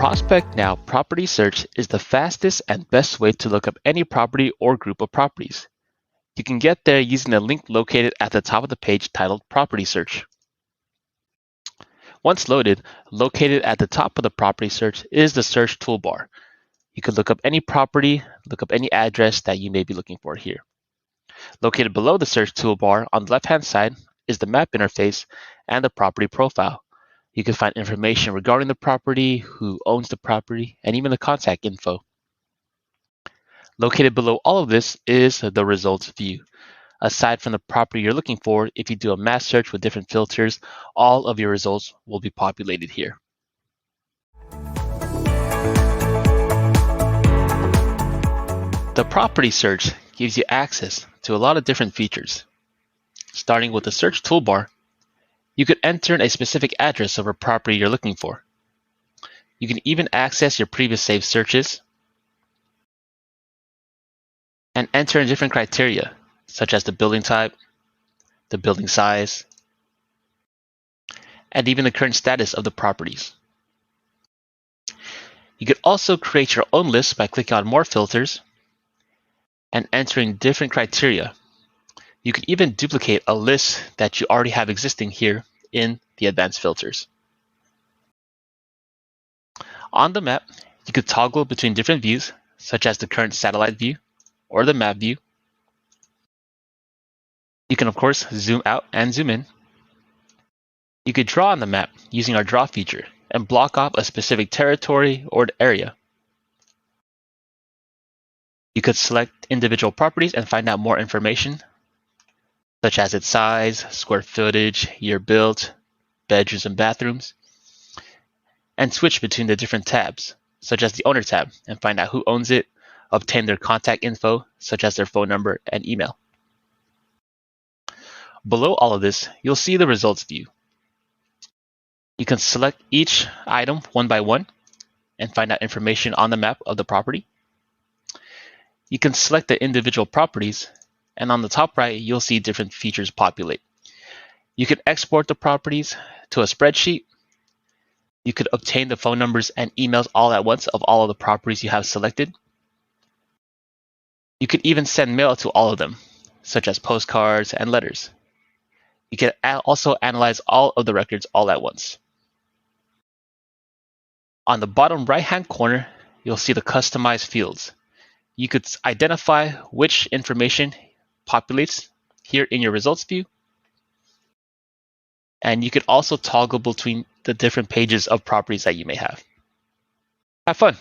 ProspectNow Property Search is the fastest and best way to look up any property or group of properties. You can get there using the link located at the top of the page titled Property Search. Once loaded, located at the top of the Property Search is the search toolbar. You can look up any property, look up any address that you may be looking for here. Located below the search toolbar on the left-hand side is the map interface and the property profile. You can find information regarding the property, who owns the property, and even the contact info. Located below all of this is the results view. Aside from the property you're looking for, if you do a mass search with different filters, all of your results will be populated here. The property search gives you access to a lot of different features. Starting with the search toolbar, you could enter in a specific address of a property you're looking for. You can even access your previous saved searches and enter in different criteria, such as the building type, the building size, and even the current status of the properties. You could also create your own list by clicking on more filters and entering different criteria. You can even duplicate a list that you already have existing here in the advanced filters. On the map, you could toggle between different views, such as the current satellite view or the map view. You can, of course, zoom out and zoom in. You could draw on the map using our draw feature and block off a specific territory or area. You could select individual properties and find out more information, such as its size, square footage, year built, bedrooms and bathrooms, and switch between the different tabs, such as the owner tab, and find out who owns it, obtain their contact info, such as their phone number and email. Below all of this, you'll see the results view. You can select each item one by one and find out information on the map of the property. You can select the individual properties, and on the top right, you'll see different features populate. You can export the properties to a spreadsheet. You could obtain the phone numbers and emails all at once of all of the properties you have selected. You could even send mail to all of them, such as postcards and letters. You can also analyze all of the records all at once. On the bottom right-hand corner, you'll see the customized fields. You could identify which information populates here in your results view. And you could also toggle between the different pages of properties that you may have. Have fun!